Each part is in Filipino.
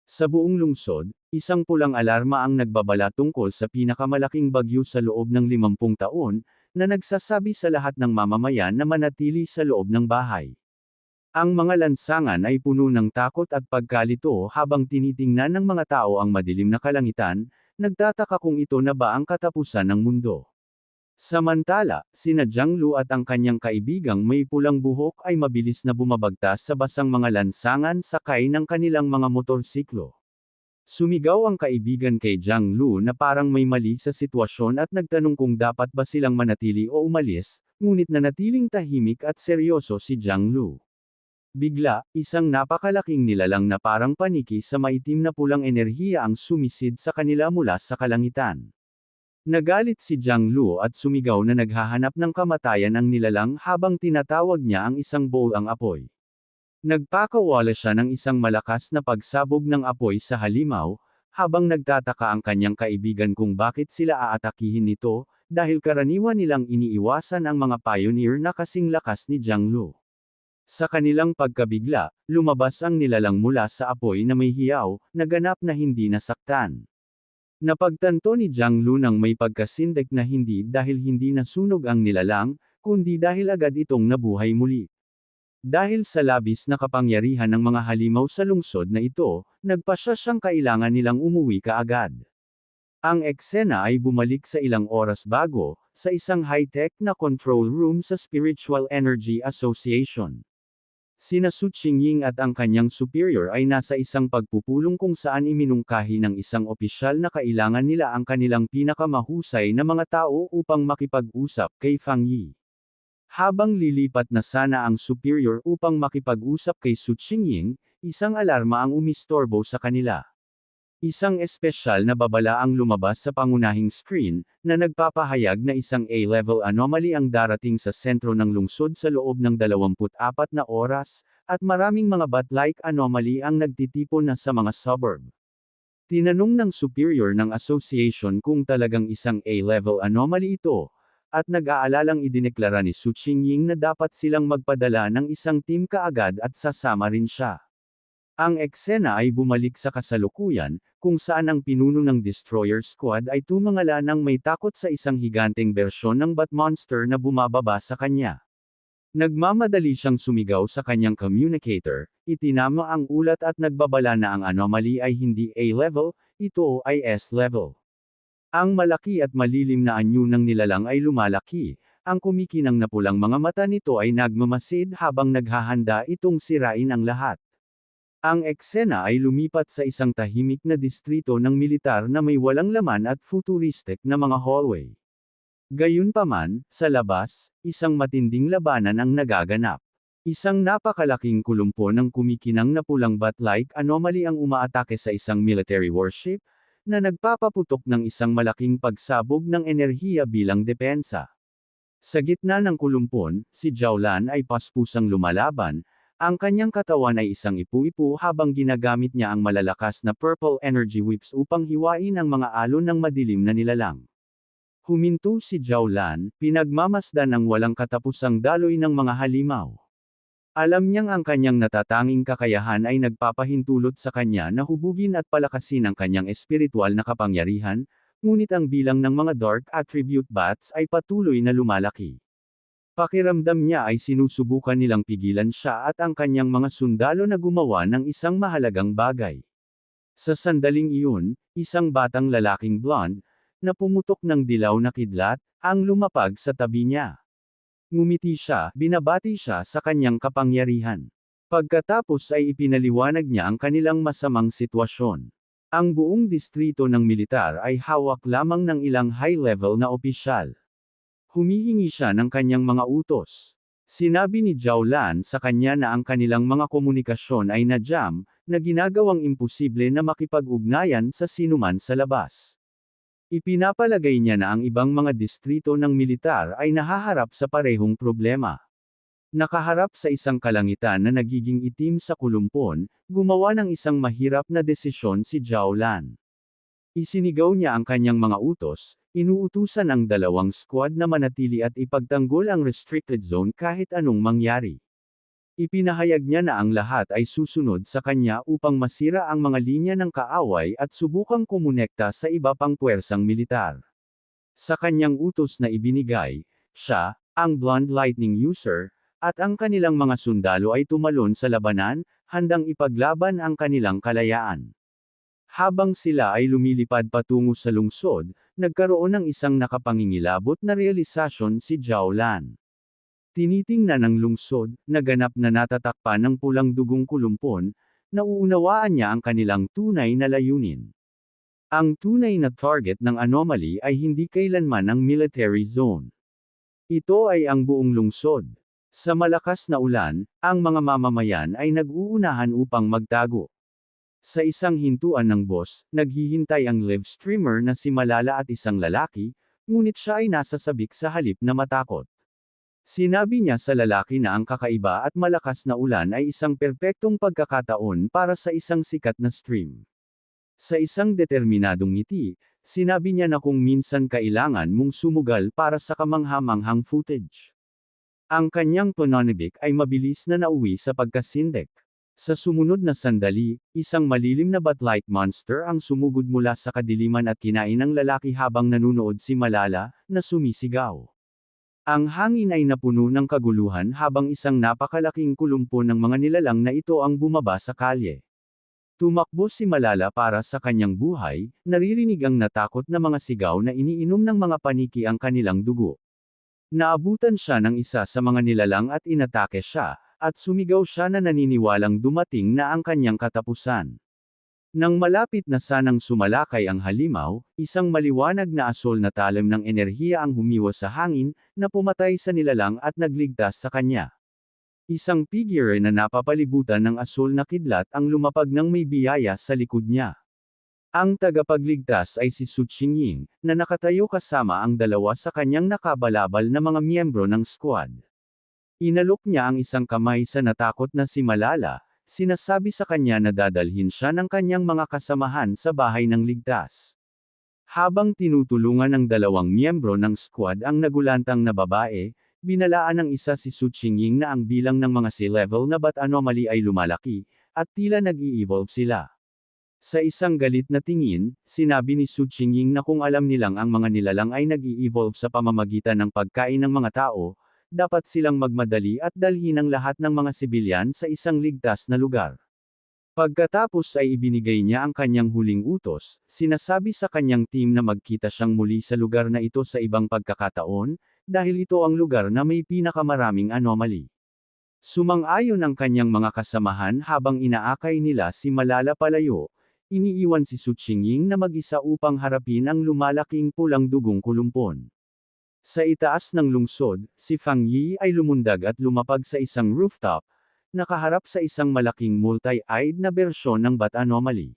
Sa buong lungsod, isang pulang alarma ang nagbabala tungkol sa pinakamalaking bagyo sa loob ng 50 taon, na nagsasabi sa lahat ng mamamayan na manatili sa loob ng bahay. Ang mga lansangan ay puno ng takot at pagkalito habang tinitingnan ng mga tao ang madilim na kalangitan, nagtataka kung ito na ba ang katapusan ng mundo. Samantala, sina Jiang Lu at ang kanyang kaibigang may pulang buhok ay mabilis na bumabagtas sa basang mga lansangan sakay ng kanilang mga motorsiklo. Sumigaw ang kaibigan kay Jiang Lu na parang may mali sa sitwasyon at nagtanong kung dapat ba silang manatili o umalis, ngunit nanatiling tahimik at seryoso si Jiang Lu. Bigla, isang napakalaking nilalang na parang paniki sa maitim na pulang enerhiya ang sumisid sa kanila mula sa kalangitan. Nagalit si Jiang Lu at sumigaw na naghahanap ng kamatayan ang nilalang habang tinatawag niya ang isang bowl ang apoy. Nagpakawala siya ng isang malakas na pagsabog ng apoy sa halimaw, habang nagtataka ang kanyang kaibigan kung bakit sila aatakihin nito, dahil karaniwan nilang iniiwasan ang mga pioneer na kasing lakas ni Jiang Lu. Sa kanilang pagkabigla, lumabas ang nilalang mula sa apoy na may hiyaw, naganap na hindi nasaktan. Napagtanto ni Jiang Lu nang may pagkasindak na hindi dahil hindi nasunog ang nilalang, kundi dahil agad itong nabuhay muli. Dahil sa labis na kapangyarihan ng mga halimaw sa lungsod na ito, nagpasya siyang kailangan nilang umuwi kaagad. Ang eksena ay bumalik sa ilang oras bago, sa isang high-tech na control room sa Spiritual Energy Association. Sina Su Qingying at ang kanyang superior ay nasa isang pagpupulong kung saan iminungkahi ng isang opisyal na kailangan nila ang kanilang pinakamahusay na mga tao upang makipag-usap kay Fang Yi. Habang lilipat na sana ang superior upang makipag-usap kay Su Qingying, isang alarma ang umistorbo sa kanila. Isang espesyal na babala ang lumabas sa pangunahing screen, na nagpapahayag na isang A-level anomaly ang darating sa sentro ng lungsod sa loob ng 24 na oras, at maraming mga bat-like anomaly ang nagtitipon na sa mga suburb. Tinanong ng superior ng association kung talagang isang A-level anomaly ito, at nag-aalalang idineklara ni Su Qingying na dapat silang magpadala ng isang team kaagad at sasama rin siya. Ang eksena ay bumalik sa kasalukuyan, kung saan ang pinuno ng Destroyer Squad ay tumangala nang may takot sa isang higanteng bersyon ng Bat Monster na bumababa sa kanya. Nagmamadali siyang sumigaw sa kanyang communicator, itinama ang ulat at nagbabala na ang anomaly ay hindi A-level, ito ay S-level. Ang malaki at malilim na anyo ng nilalang ay lumalaki, ang kumikinang na pulang mga mata nito ay nagmamasid habang naghahanda itong sirain ang lahat. Ang eksena ay lumipat sa isang tahimik na distrito ng militar na may walang laman at futuristic na mga hallway. Gayunpaman, sa labas, isang matinding labanan ang nagaganap. Isang napakalaking kulumpo ng kumikinang na pulang bat-like anomaly ang umaatake sa isang military warship, na nagpapaputok ng isang malaking pagsabog ng enerhiya bilang depensa. Sa gitna ng kulumpon, si Jiaolan ay paspusang lumalaban. Ang kanyang katawan ay isang ipu-ipu habang ginagamit niya ang malalakas na purple energy whips upang hiwain ang mga alon ng madilim na nilalang. Huminto si Jiaolan, pinagmamasdan ang walang katapusang daloy ng mga halimaw. Alam niyang ang kanyang natatanging kakayahan ay nagpapahintulot sa kanya na hubugin at palakasin ang kanyang espiritual na kapangyarihan, ngunit ang bilang ng mga dark attribute bats ay patuloy na lumalaki. Pakiramdam niya ay sinusubukan nilang pigilan siya at ang kanyang mga sundalo na gumawa ng isang mahalagang bagay. Sa sandaling iyon, isang batang lalaking blonde, na pumutok ng dilaw na kidlat, ang lumapag sa tabi niya. Ngumiti siya, binabati siya sa kanyang kapangyarihan. Pagkatapos ay ipinaliwanag niya ang kanilang masamang sitwasyon. Ang buong distrito ng militar ay hawak lamang ng ilang high-level na opisyal. Humihingi siya ng kanyang mga utos. Sinabi ni Jiaolan sa kanya na ang kanilang mga komunikasyon ay na-jam, na ginagawang imposible na makipag-ugnayan sa sinuman sa labas. Ipinapalagay niya na ang ibang mga distrito ng militar ay nahaharap sa parehong problema. Nakaharap sa isang kalangitan na nagiging itim sa kulumpon, gumawa ng isang mahirap na desisyon si Jiaolan. Isinigaw niya ang kanyang mga utos, inuutusan ang dalawang squad na manatili at ipagtanggol ang restricted zone kahit anong mangyari. Ipinahayag niya na ang lahat ay susunod sa kanya upang masira ang mga linya ng kaaway at subukang kumonekta sa iba pang puwersang militar. Sa kanyang utos na ibinigay, siya, ang Blonde Lightning user, at ang kanilang mga sundalo ay tumalon sa labanan, handang ipaglaban ang kanilang kalayaan. Habang sila ay lumilipad patungo sa lungsod, nagkaroon ng isang nakapangingilabot na realisasyon si Zhao Lan. Tinitingnan ng lungsod, naganap na natatakpan ng pulang dugong kulumpon, nauunawaan niya ang kanilang tunay na layunin. Ang tunay na target ng anomaly ay hindi kailanman ang military zone. Ito ay ang buong lungsod. Sa malakas na ulan, ang mga mamamayan ay nag-uunahan upang magtago. Sa isang hintuan ng boss, naghihintay ang live streamer na si Malala at isang lalaki, ngunit siya ay nasasabik sa halip na matakot. Sinabi niya sa lalaki na ang kakaiba at malakas na ulan ay isang perpektong pagkakataon para sa isang sikat na stream. Sa isang determinadong ngiti, sinabi niya na kung minsan kailangan mong sumugal para sa kamanghamanghang footage. Ang kanyang pananabik ay mabilis na nauwi sa pagkasindek. Sa sumunod na sandali, isang malilim na bat-like monster ang sumugod mula sa kadiliman at kinain ng lalaki habang nanunood si Malala, na sumisigaw. Ang hangin ay napuno ng kaguluhan habang isang napakalaking kulumpo ng mga nilalang na ito ang bumaba sa kalye. Tumakbo si Malala para sa kanyang buhay, naririnig ang natakot na mga sigaw na iniinom ng mga paniki ang kanilang dugo. Naabutan siya ng isa sa mga nilalang at inatake siya, at sumigaw siya na naniniwalang dumating na ang kanyang katapusan. Nang malapit na sanang sumalakay ang halimaw, isang maliwanag na asol na talim ng enerhiya ang humiwas sa hangin, na pumatay sa nilalang at nagligtas sa kanya. Isang figure na napapalibutan ng asol na kidlat ang lumapag ng may biyaya sa likod niya. Ang tagapagligtas ay si Su Qingying, na nakatayo kasama ang dalawa sa kanyang nakabalabal na mga miyembro ng squad. Inalok niya ang isang kamay sa natakot na si Malala, sinasabi sa kanya na dadalhin siya ng kanyang mga kasamahan sa bahay ng ligtas. Habang tinutulungan ng dalawang miyembro ng squad ang nagulantang na babae, binalaan ng isa si Su Qingying na ang bilang ng mga C-level na bat anomaly ay lumalaki, at tila nag-i-evolve sila. Sa isang galit na tingin, sinabi ni Su Qingying na kung alam nilang ang mga nilalang ay nag-i-evolve sa pamamagitan ng pagkain ng mga tao, dapat silang magmadali at dalhin ang lahat ng mga sibilyan sa isang ligtas na lugar. Pagkatapos ay ibinigay niya ang kanyang huling utos, sinasabi sa kanyang team na magkita siyang muli sa lugar na ito sa ibang pagkakataon, dahil ito ang lugar na may pinakamaraming anomaly. Sumang-ayon ang kanyang mga kasamahan habang inaakay nila si Malala palayo, iniiwan si Su Qingying na mag-isa upang harapin ang lumalaking pulang dugong kulumpon. Sa itaas ng lungsod, si Fang Yi ay lumundag at lumapag sa isang rooftop, nakaharap sa isang malaking multi-eyed na bersyon ng bat anomaly.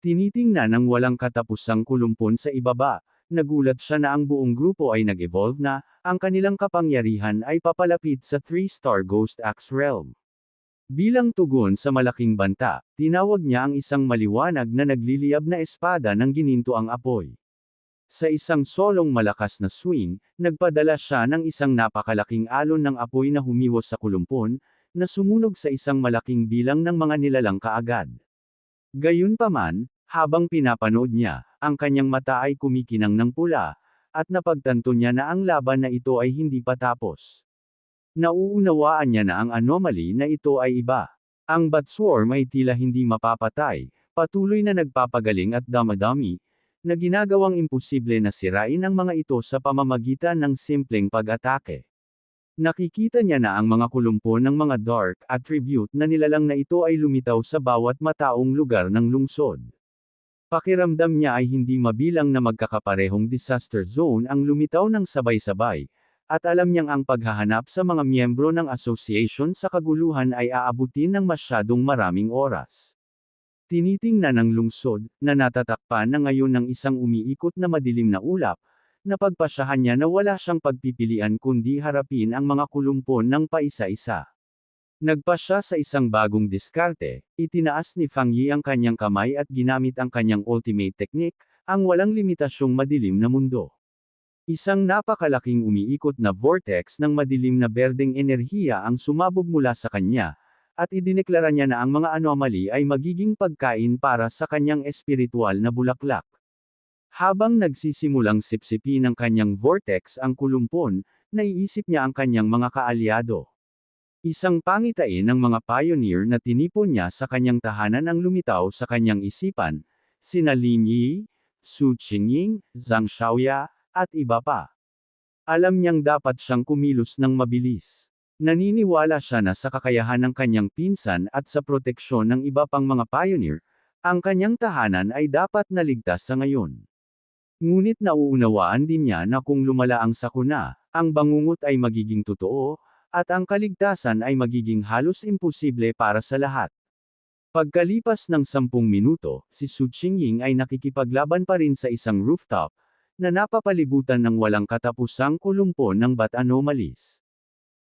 Tinitingnan ng walang katapusang kulumpon sa ibaba, nagulat siya na ang buong grupo ay nag-evolve na, ang kanilang kapangyarihan ay papalapit sa 3-star Ghost Axe Realm. Bilang tugon sa malaking banta, tinawag niya ang isang maliwanag na nagliliyab na espada ng gininto ang apoy. Sa isang solong malakas na swing, nagpadala siya ng isang napakalaking alon ng apoy na humiwas sa kulumpon, na sumunog sa isang malaking bilang ng mga nilalang kaagad. Gayunpaman, habang pinapanood niya, ang kanyang mata ay kumikinang ng pula, at napagtanto niya na ang laban na ito ay hindi pa tapos. Nauunawaan niya na ang anomaly na ito ay iba. Ang bat swarm ay tila hindi mapapatay, patuloy na nagpapagaling at damadami, na ginagawang imposible na sirain ang mga ito sa pamamagitan ng simpleng pag-atake. Nakikita niya na ang mga kulumpon ng mga dark attribute na nilalang na ito ay lumitaw sa bawat mataong lugar ng lungsod. Pakiramdam niya ay hindi mabilang na magkakaparehong disaster zone ang lumitaw ng sabay-sabay, at alam niyang ang paghahanap sa mga miyembro ng association sa kaguluhan ay aabutin ng masyadong maraming oras. Tinitingnan ng lungsod, na natatakpan na ngayon ng isang umiikot na madilim na ulap, napagpasyahan niya na wala siyang pagpipilian kundi harapin ang mga kulumpon ng paisa-isa. Nagpa siya sa isang bagong diskarte, itinaas ni Fang Yi ang kanyang kamay at ginamit ang kanyang ultimate technique, ang walang limitasyong madilim na mundo. Isang napakalaking umiikot na vortex ng madilim na berdeng enerhiya ang sumabog mula sa kanya, at idineklara niya na ang mga anomaly ay magiging pagkain para sa kanyang espiritual na bulaklak. Habang nagsisimulang sipsipin ng kanyang vortex ang kulumpon, naiisip niya ang kanyang mga kaalyado. Isang pangitain ng mga pioneer na tinipon niya sa kanyang tahanan ang lumitaw sa kanyang isipan, sina Lin Yi, Su Qingying, Zhang Xiaoya, at iba pa. Alam niyang dapat siyang kumilos ng mabilis. Naniniwala siya na sa kakayahan ng kanyang pinsan at sa proteksyon ng iba pang mga pioneer, ang kanyang tahanan ay dapat naligtas sa ngayon. Ngunit nauunawaan din niya na kung lumala ang sakuna, ang bangungot ay magiging totoo, at ang kaligtasan ay magiging halos imposible para sa lahat. Pagkalipas ng 10 minuto, si Su Qingying ay nakikipaglaban pa rin sa isang rooftop, na napapalibutan ng walang katapusang kulumpon ng bat anomalies.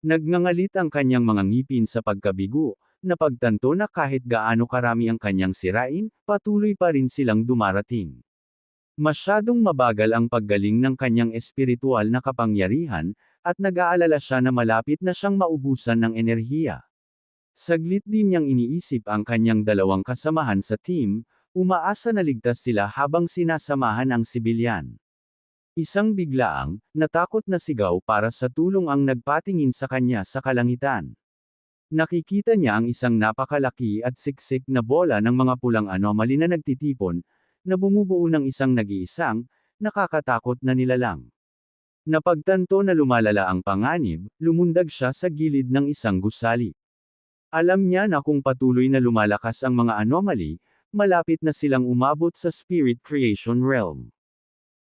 Nagngangalit ang kanyang mga ngipin sa pagkabigo, na pagtanto na kahit gaano karami ang kanyang sirain, patuloy pa rin silang dumarating. Masyadong mabagal ang paggaling ng kanyang espiritual na kapangyarihan, at nag-aalala siya na malapit na siyang maubusan ng enerhiya. Saglit din niyang iniisip ang kanyang dalawang kasamahan sa team, umaasa na ligtas sila habang sinasamahan ang sibilyan. Isang biglaang, natakot na sigaw para sa tulong ang nagpatingin sa kanya sa kalangitan. Nakikita niya ang isang napakalaki at siksik na bola ng mga pulang anomaly na nagtitipon, na bumubuo ng isang nag-iisang, nakakatakot na nilalang. Napagtanto na lumalala ang panganib, lumundag siya sa gilid ng isang gusali. Alam niya na kung patuloy na lumalakas ang mga anomaly, malapit na silang umabot sa spirit creation realm.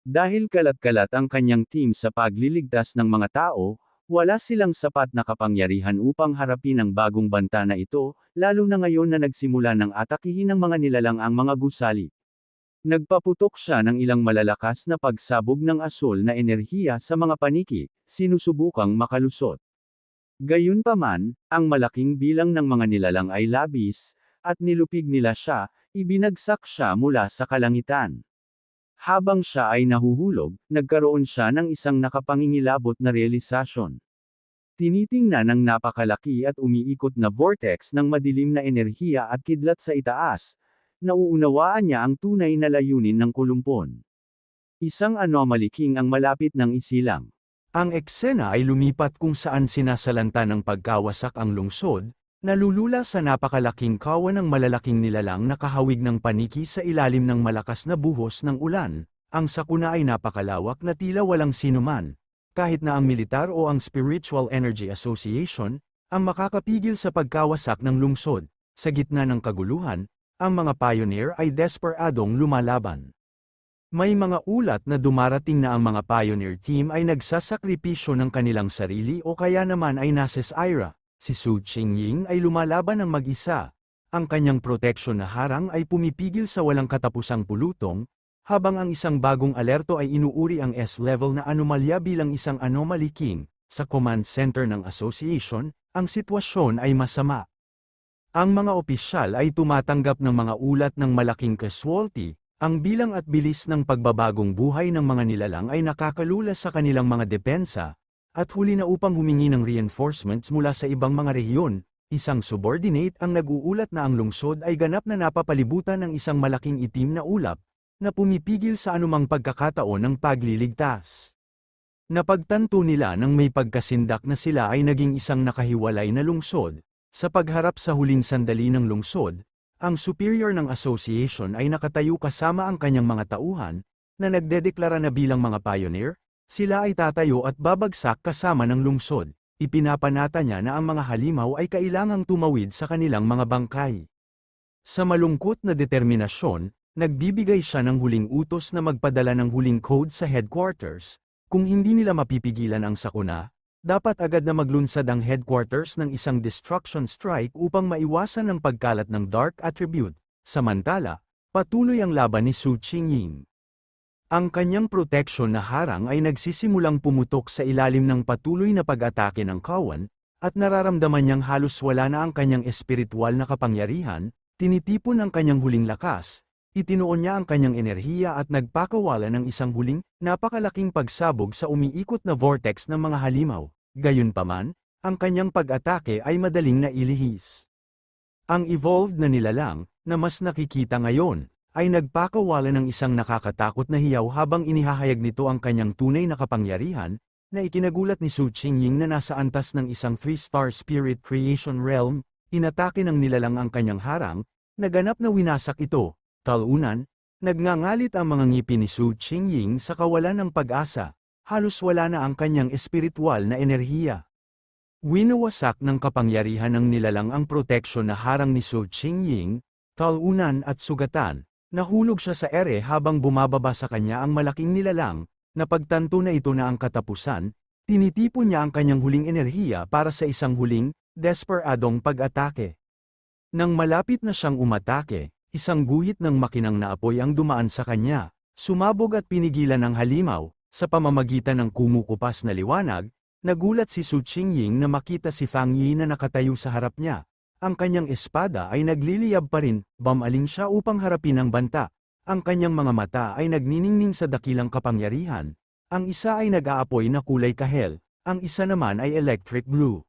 Dahil kalat-kalat ang kanyang team sa pagliligtas ng mga tao, wala silang sapat na kapangyarihan upang harapin ang bagong banta na ito, lalo na ngayon na nagsimula ng atakihin ng mga nilalang ang mga gusali. Nagpaputok siya ng ilang malalakas na pagsabog ng asol na enerhiya sa mga paniki, sinusubukang makalusot. Gayunpaman, ang malaking bilang ng mga nilalang ay labis, at nilupig nila siya, ibinagsak siya mula sa kalangitan. Habang siya ay nahuhulog, nagkaroon siya ng isang nakapangingilabot na realisasyon. Tinitingnan ng napakalaki at umiikot na vortex ng madilim na enerhiya at kidlat sa itaas, nauunawaan niya ang tunay na layunin ng kulumpon. Isang anomaly king ang malapit ng isilang. Ang eksena ay lumipat kung saan sinasalanta ng pagkawasak ang lungsod, nalulula sa napakalaking kawan ng malalaking nilalang na kahawig ng paniki sa ilalim ng malakas na buhos ng ulan. Ang sakuna ay napakalawak na tila walang sinuman, kahit na ang militar o ang Spiritual Energy Association, ang makakapigil sa pagkawasak ng lungsod. Sa gitna ng kaguluhan, ang mga pioneer ay desperadong lumalaban. May mga ulat na dumarating na ang mga pioneer team ay nagsasakripisyo ng kanilang sarili o kaya naman ay nasa Ira. Si Su Qingying ay lumalaban ng mag-isa. Ang kanyang proteksyon na harang ay pumipigil sa walang katapusang pulutong, habang ang isang bagong alerto ay inuuri ang S-level na anomalya bilang isang anomaly king. Sa command center ng association, ang sitwasyon ay masama. Ang mga opisyal ay tumatanggap ng mga ulat ng malaking casualty. Ang bilang at bilis ng pagbabagong buhay ng mga nilalang ay nakakalula sa kanilang mga depensa, at huli na upang humingi ng reinforcements mula sa ibang mga rehiyon. Isang subordinate ang nag-uulat na ang lungsod ay ganap na napapalibutan ng isang malaking itim na ulap, na pumipigil sa anumang pagkakataon ng pagliligtas. Napagtanto nila nang may pagkasindak na sila ay naging isang nakahiwalay na lungsod. Sa pagharap sa huling sandali ng lungsod, ang superior ng association ay nakatayo kasama ang kanyang mga tauhan, na nagdedeklara na bilang mga pioneer, sila ay tatayo at babagsak kasama ng lungsod. Ipinapanata niya na ang mga halimaw ay kailangang tumawid sa kanilang mga bangkay. Sa malungkot na determinasyon, nagbibigay siya ng huling utos na magpadala ng huling code sa headquarters. Kung hindi nila mapipigilan ang sakuna, dapat agad na maglunsad ang headquarters ng isang destruction strike upang maiwasan ang pagkalat ng dark attribute. Samantala, patuloy ang laban ni Su Qingying. Ang kanyang proteksyon na harang ay nagsisimulang pumutok sa ilalim ng patuloy na pag-atake ng kawan, at nararamdaman niyang halos wala na ang kanyang espiritual na kapangyarihan. Tinitipon ang kanyang huling lakas, Itinuon niya ang kanyang enerhiya at nagpakawala ng isang huling, napakalaking pagsabog sa umiikot na vortex ng mga halimaw. Gayunpaman, ang kanyang pag-atake ay madaling nailihis. Ang evolved na nilalang, na mas nakikita ngayon, ay nagpakawala ng isang nakakatakot na hiyaw habang inihahayag nito ang kanyang tunay na kapangyarihan, na ikinagulat ni Su Qingying na nasa antas ng isang 3-star spirit creation realm. Inatake ng nilalang ang kanyang harang, naganap na winasak ito. Talunan, nagngangalit ang mga ngipin ni Su Qingying sa kawalan ng pag-asa, halos wala na ang kanyang espiritual na enerhiya. Winawasak ng kapangyarihan ng nilalang ang proteksyon na harang ni Su Qingying, talunan at sugatan. Nahulog siya sa ere habang bumababa sa kanya ang malaking nilalang. Napagtanto na ito na ang katapusan, tinitipon niya ang kanyang huling enerhiya para sa isang huling, desperadong pag-atake. Nang malapit na siyang umatake, isang guhit ng makinang na apoy ang dumaan sa kanya, sumabog at pinigilan ng halimaw, sa pamamagitan ng kumukupas na liwanag. Nagulat si Su Qingying na makita si Fang Yi na nakatayo sa harap niya. Ang kanyang espada ay nagliliyab pa rin, bumaling siya upang harapin ang banta. Ang kanyang mga mata ay nagniningning sa dakilang kapangyarihan. Ang isa ay nag-aapoy na kulay kahel, ang isa naman ay electric blue.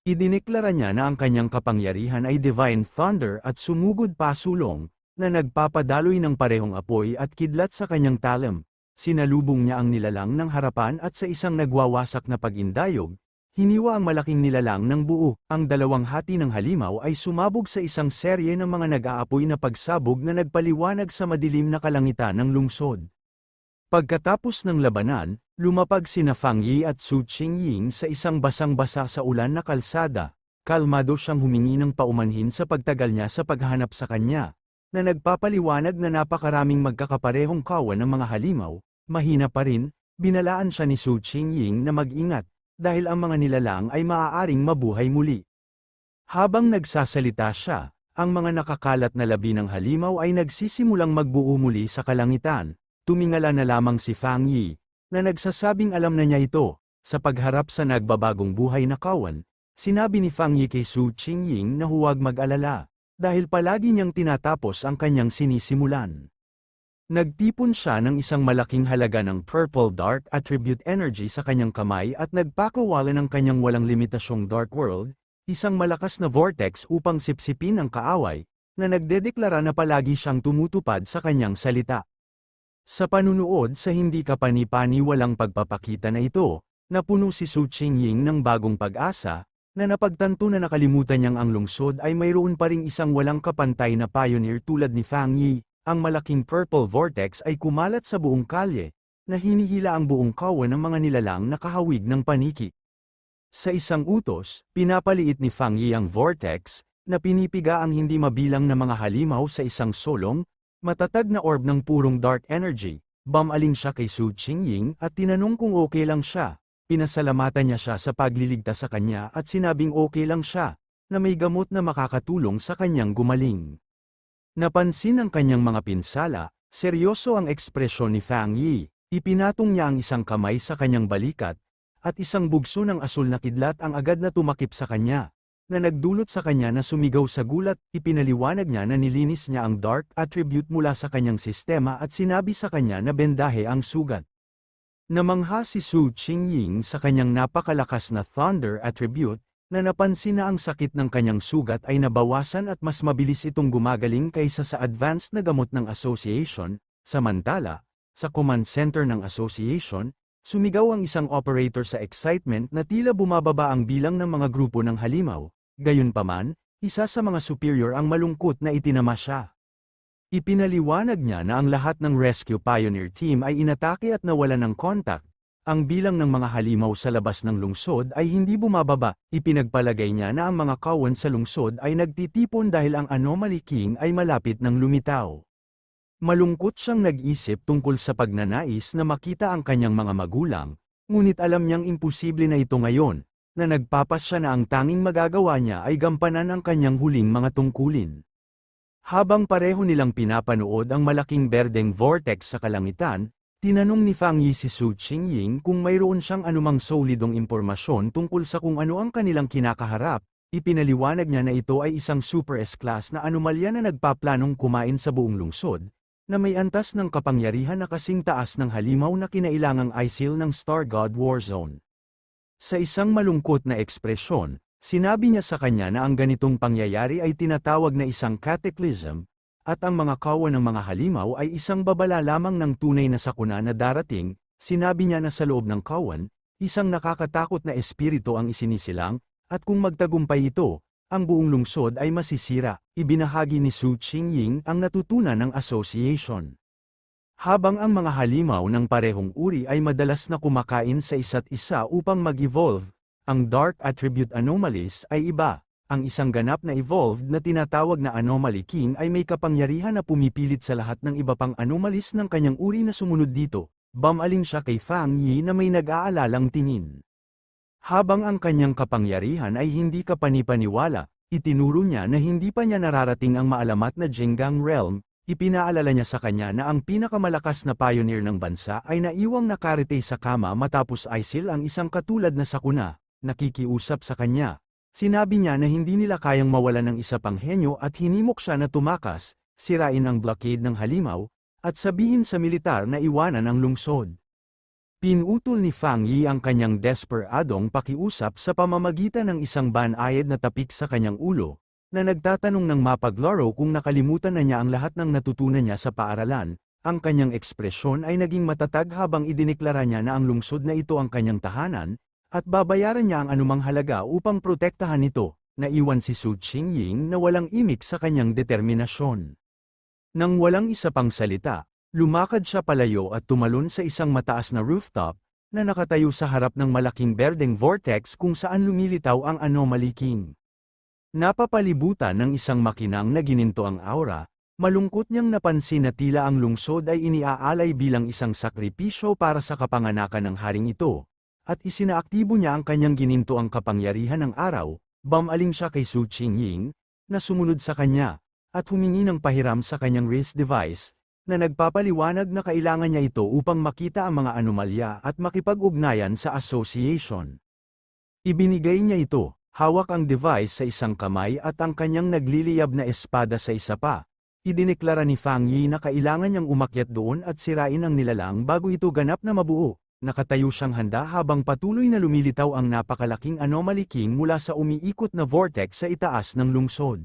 Idineklara niya na ang kanyang kapangyarihan ay Divine Thunder at sumugod pasulong, na nagpapadaloy ng parehong apoy at kidlat sa kanyang talam. Sinalubong niya ang nilalang ng harapan at sa isang nagwawasak na pag-indayog, hiniwa ang malaking nilalang ng buo. Ang dalawang hati ng halimaw ay sumabog sa isang serye ng mga nag-aapoy na pagsabog na nagpaliwanag sa madilim na kalangitan ng lungsod. Pagkatapos ng labanan, lumapag sina Fang Yi at Su Qingying sa isang basang-basa sa ulan na kalsada. Kalmado siyang humingi ng paumanhin sa pagtagal niya sa paghahanap sa kanya, na nagpapaliwanag na napakaraming magkakaparehong kawan ng mga halimaw. Mahina pa rin, binalaan siya ni Su Qingying na mag-ingat, dahil ang mga nilalang ay maaaring mabuhay muli. Habang nagsasalita siya, ang mga nakakalat na labi ng halimaw ay nagsisimulang magbuo muli sa kalangitan. Tumingala na lamang si Fang Yi, na nagsasabing alam na niya ito. Sa pagharap sa nagbabagong buhay na kawan, sinabi ni Fang Yi kay Su Qingying na huwag mag-alala, dahil palagi niyang tinatapos ang kanyang sinisimulan. Nagtipon siya ng isang malaking halaga ng Purple Dark Attribute Energy sa kanyang kamay at nagpakawala ng kanyang walang limitasyong Dark World, isang malakas na vortex upang sipsipin ang kaaway, na nagdedeklara na palagi siyang tumutupad sa kanyang salita. Sa panunood sa hindi kapani-paniwalang pagpapakita na ito, napuno si Su Qingying ng bagong pag-asa, na napagtanto na nakalimutan niyang ang lungsod ay mayroon pa ring isang walang kapantay na pioneer tulad ni Fang Yi. Ang malaking purple vortex ay kumalat sa buong kalye, na hinihila ang buong kawan ng mga nilalang na kahawig ng paniki. Sa isang utos, pinapaliit ni Fang Yi ang vortex, na pinipiga ang hindi mabilang na mga halimaw sa isang solong, matatag na orb ng purong dark energy. Bumaling siya kay Su Qingying at tinanong kung okay lang siya. Pinasalamatan niya siya sa pagliligtas sa kanya at sinabing okay lang siya, na may gamot na makakatulong sa kanyang gumaling. Napansin ng kanyang mga pinsala, seryoso ang ekspresyon ni Fang Yi. Ipinatong niya ang isang kamay sa kanyang balikat, at isang bugso ng asul na kidlat ang agad na tumakip sa kanya, na nagdulot sa kanya na sumigaw sa gulat. Ipinaliwanag niya na nilinis niya ang dark attribute mula sa kanyang sistema at sinabi sa kanya na bendahe ang sugat. Namangha si Su Qingying sa kanyang napakalakas na thunder attribute, na napansin na ang sakit ng kanyang sugat ay nabawasan at mas mabilis itong gumagaling kaysa sa advanced na gamot ng association. Samantala, sa command center ng association, sumigaw ang isang operator sa excitement na tila bumababa ang bilang ng mga grupo ng halimaw. Gayunpaman, isa sa mga superior ang malungkot na itinama siya. Ipinaliwanag niya na ang lahat ng rescue pioneer team ay inatake at nawalan ng contact. Ang bilang ng mga halimaw sa labas ng lungsod ay hindi bumababa. Ipinagpalagay niya na ang mga kawan sa lungsod ay nagtitipon dahil ang anomaly king ay malapit ng lumitaw. Malungkot siyang nag-isip tungkol sa pagnanais na makita ang kanyang mga magulang, ngunit alam niyang imposible na ito ngayon, na nagpapasya na ang tanging magagawa niya ay gampanan ang kanyang huling mga tungkulin. Habang pareho nilang pinapanood ang malaking berdeng vortex sa kalangitan, tinanong ni Fang Yi si Su Qingying kung mayroon siyang anumang solidong impormasyon tungkol sa kung ano ang kanilang kinakaharap. Ipinaliwanag niya na ito ay isang super S-class na anomalya na nagpaplanong kumain sa buong lungsod, na may antas ng kapangyarihan na kasing taas ng halimaw na kinailangang ISIL ng Star God Warzone. Sa isang malungkot na ekspresyon, sinabi niya sa kanya na ang ganitong pangyayari ay tinatawag na isang cataclysm, at ang mga kawan ng mga halimaw ay isang babala lamang ng tunay na sakuna na darating. Sinabi niya na sa loob ng kawan, isang nakakatakot na espiritu ang isinisilang, at kung magtagumpay ito, ang buong lungsod ay masisira. Ibinahagi ni Su Qingying ang natutunan ng association. Habang ang mga halimaw ng parehong uri ay madalas na kumakain sa isa't isa upang mag-evolve, ang Dark Attribute Anomalies ay iba. Ang isang ganap na evolved na tinatawag na Anomaly King ay may kapangyarihan na pumipilit sa lahat ng iba pang anomalies ng kanyang uri na sumunod dito. Bumaling siya kay Fang Yi na may nag-aalalang tingin. Habang ang kanyang kapangyarihan ay hindi kapanipaniwala, itinuro niya na hindi pa niya nararating ang maalamat na Jinggang Realm. Ipinaalala niya sa kanya na ang pinakamalakas na pioneer ng bansa ay naiwang nakarete sa kama matapos ISIL ang isang katulad na sakuna. Nakikiusap sa kanya. Sinabi niya na hindi nila kayang mawalan ng isa pang henyo at hinimok siya na tumakas, sirain ang blockade ng halimaw, at sabihin sa militar na iwanan ang lungsod. Pinutol ni Fang Yi ang kanyang desperadong pakiusap sa pamamagitan ng isang banayad na tapik sa kanyang ulo, na nagtatanong ng mapaglaro kung nakalimutan na niya ang lahat ng natutunan niya sa paaralan. Ang kanyang ekspresyon ay naging matatag habang idineklara niya na ang lungsod na ito ang kanyang tahanan, at babayaran niya ang anumang halaga upang protektahan ito. Naiwan si Su Qingying na walang imik sa kanyang determinasyon. Nang walang isa pang salita, lumakad siya palayo at tumalon sa isang mataas na rooftop, na nakatayo sa harap ng malaking berdeng vortex kung saan lumilitaw ang Anomaly King. Napapalibutan ng isang makinang na gininto ang aura, malungkot niyang napansin na tila ang lungsod ay iniaalay bilang isang sakripisyo para sa kapanganakan ng haring ito, at isinaaktibo niya ang kanyang gininto ang kapangyarihan ng araw. Bumaling siya kay Su Qingying, na sumunod sa kanya, at humingi ng pahiram sa kanyang wrist device, na nagpapaliwanag na kailangan niya ito upang makita ang mga anomalya at makipag-ugnayan sa association. Ibinigay niya ito, hawak ang device sa isang kamay at ang kanyang nagliliyab na espada sa isa pa. Idineklara ni Fang Yi na kailangan niyang umakyat doon at sirain ang nilalang bago ito ganap na mabuo. Nakatayo siyang handa habang patuloy na lumilitaw ang napakalaking Anomaly King mula sa umiikot na vortex sa itaas ng lungsod.